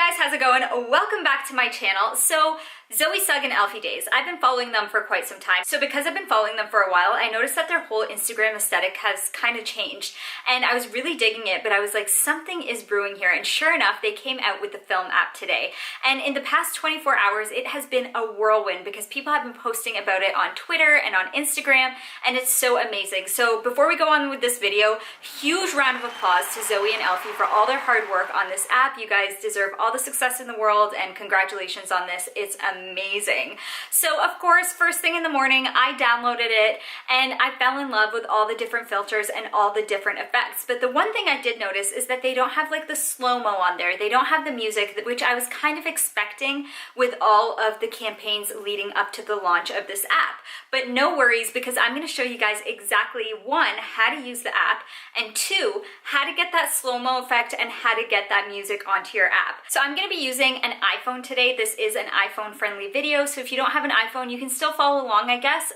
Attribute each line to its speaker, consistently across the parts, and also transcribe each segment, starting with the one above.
Speaker 1: guys, how's it going? Welcome back to my channel. So Zoe Sugg and Elfie Days, I've been following them for quite some time. So because I've been following them for a while, I noticed that their whole Instagram aesthetic has kind of changed. And I was really digging it, but I was like, something is brewing here. And sure enough, they came out with the Filmm app today. And in the past 24 hours, it has been a whirlwind because people have been posting about it on Twitter and on Instagram, and it's so amazing. So before we go on with this video, huge round of applause to Zoe and Elfie for all their hard work on this app. You guys deserve all the success in the world, and congratulations on this. It's amazing. So of course, first thing in the morning, I downloaded it and I fell in love with all the different filters and all the different effects. But the one thing I did notice is that they don't have like the slow-mo on there. They don't have the music, which I was kind of expecting with all of the campaigns leading up to the launch of this app. But no worries, because I'm going to show you guys exactly one, how to use the app, and two, how to get that slow-mo effect and how to get that music onto your app. So I'm going to be using an iPhone today. This is an iPhone friendly video, so if you don't have an iPhone, you can still follow along, I guess,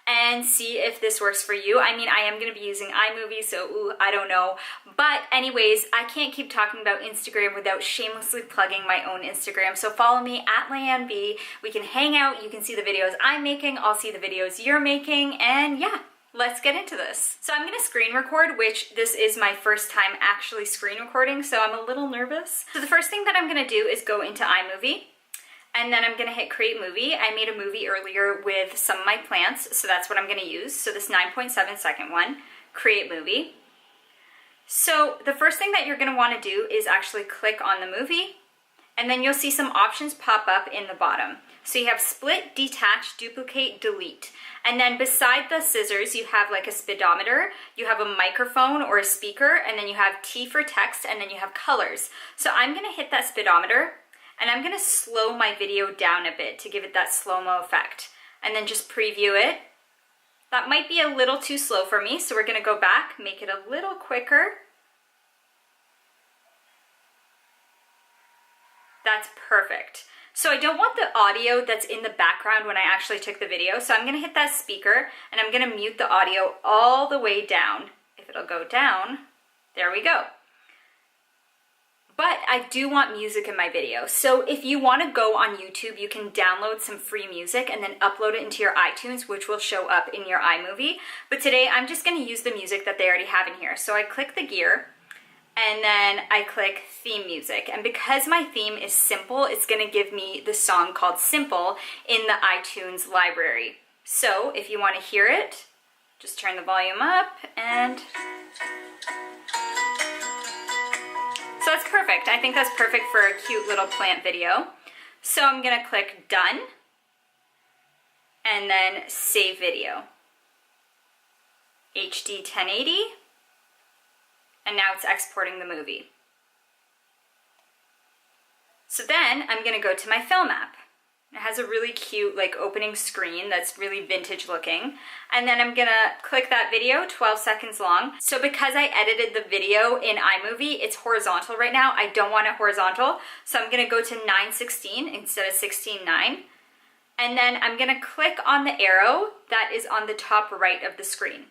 Speaker 1: and see if this works for you. I mean, I am going to be using iMovie, so I don't know. But anyways, I can't keep talking about Instagram without shamelessly plugging my own Instagram. So follow me at LeanneB. We can hang out. You can see the videos I'm making. I'll see the videos you're making. And yeah, let's get into this. So I'm going to screen record, which this is my first time actually screen recording, so I'm a little nervous. So the first thing that I'm going to do is go into iMovie. And then I'm gonna hit create movie. I made a movie earlier with some of my plants, so that's what I'm gonna use. So this 9.7 second one, create movie. So the first thing that you're gonna wanna do is actually click on the movie, and then you'll see some options pop up in the bottom. So you have split, detach, duplicate, delete. And then beside the scissors, you have like a speedometer, you have a microphone or a speaker, and then you have T for text, and then you have colors. So I'm gonna hit that speedometer, and I'm gonna slow my video down a bit to give it that slow-mo effect, and then just preview it. That might be a little too slow for me, so we're gonna go back, make it a little quicker. That's perfect. So I don't want the audio that's in the background when I actually took the video, so I'm gonna hit that speaker, and I'm gonna mute the audio all the way down. If it'll go down, there we go. But I do want music in my video. So if you want to go on YouTube, you can download some free music and then upload it into your iTunes, which will show up in your iMovie. But today I'm just going to use the music that they already have in here. So I click the gear and then I click theme music. And because my theme is simple, it's going to give me the song called Simple in the iTunes library. So if you want to hear it, just turn the volume up and... So that's perfect. I think that's perfect for a cute little plant video. So I'm gonna click done and then save video. HD 1080, and now it's exporting the movie. So then I'm gonna go to my Filmm app. It has a really cute like opening screen that's really vintage looking. And then I'm gonna click that video, 12 seconds long. So because I edited the video in iMovie, it's horizontal right now. I don't want it horizontal. So I'm gonna go to 9:16 instead of 16:9. And then I'm gonna click on the arrow that is on the top right of the screen.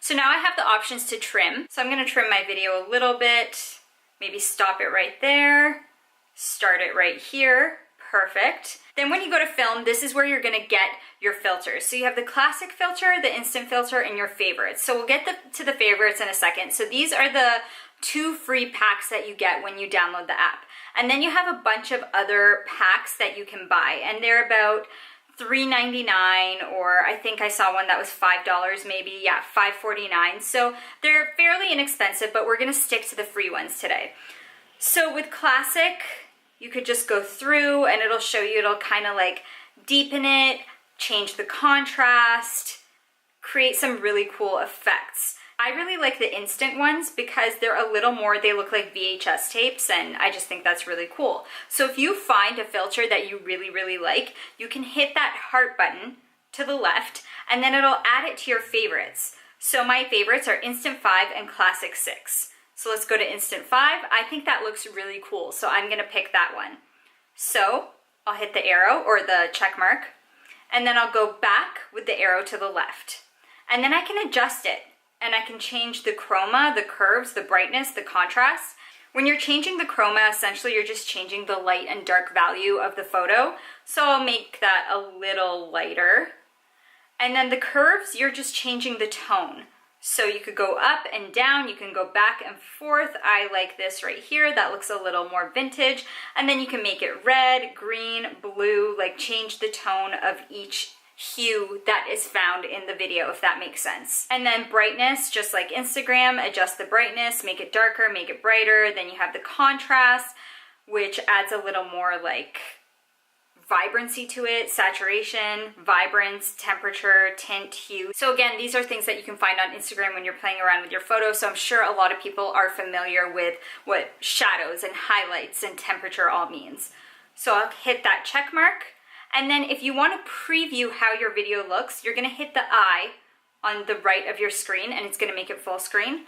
Speaker 1: So now I have the options to trim. So I'm gonna trim my video a little bit, maybe stop it right there, start it right here. Perfect. Then when you go to Filmm, this is where you're gonna get your filters. So you have the classic filter, the instant filter, and your favorites. So we'll get to the favorites in a second. So these are the 2 free packs that you get when you download the app. And then you have a bunch of other packs that you can buy, and they're about $3.99, or I think I saw one that was $5 maybe, yeah, $5.49. So they're fairly inexpensive, but we're gonna stick to the free ones today. So with classic, you could just go through and it'll show you, it'll kind of like deepen it, change the contrast, create some really cool effects. I really like the instant ones because they're a little more, they look like VHS tapes, and I just think that's really cool. So if you find a filter that you really, really like, you can hit that heart button to the left and then it'll add it to your favorites. So my favorites are Instant 5 and Classic 6. So let's go to Instant 5. I think that looks really cool, so I'm gonna pick that one. So I'll hit the arrow or the check mark, and then I'll go back with the arrow to the left. And then I can adjust it, and I can change the chroma, the curves, the brightness, the contrast. When you're changing the chroma, essentially you're just changing the light and dark value of the photo. So I'll make that a little lighter. And then the curves, you're just changing the tone. So you could go up and down, you can go back and forth. I like this right here, that looks a little more vintage. And then you can make it red, green, blue, like change the tone of each hue that is found in the video, if that makes sense. And then brightness, just like Instagram, adjust the brightness, make it darker, make it brighter. Then you have the contrast, which adds a little more like vibrancy to it, saturation, vibrance, temperature, tint, hue. So again, these are things that you can find on Instagram when you're playing around with your photos. So I'm sure a lot of people are familiar with what shadows and highlights and temperature all means. So I'll hit that check mark. And then if you want to preview how your video looks, you're going to hit the eye on the right of your screen and it's going to make it full screen.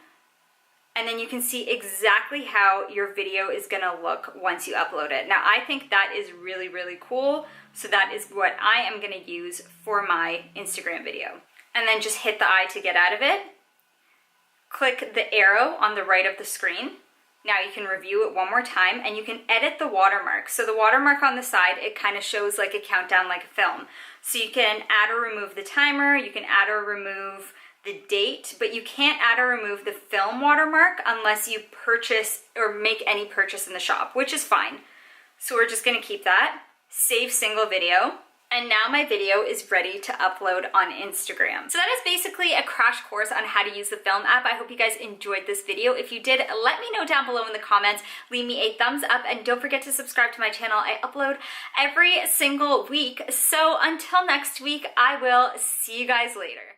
Speaker 1: And then you can see exactly how your video is gonna look once you upload it. Now, I think that is really, really cool. So that is what I am gonna use for my Instagram video. And then just hit the eye to get out of it. Click the arrow on the right of the screen. Now you can review it one more time and you can edit the watermark. So the watermark on the side, it kind of shows like a countdown like a film. So you can add or remove the timer, you can add or remove the date, but you can't add or remove the film watermark unless you purchase or make any purchase in the shop, which is fine. So we're just gonna keep that, save single video, and now my video is ready to upload on Instagram. So that is basically a crash course on how to use the Filmm app. I hope you guys enjoyed this video. If you did, let me know down below in the comments, leave me a thumbs up, and don't forget to subscribe to my channel. I upload every single week. So until next week, I will see you guys later.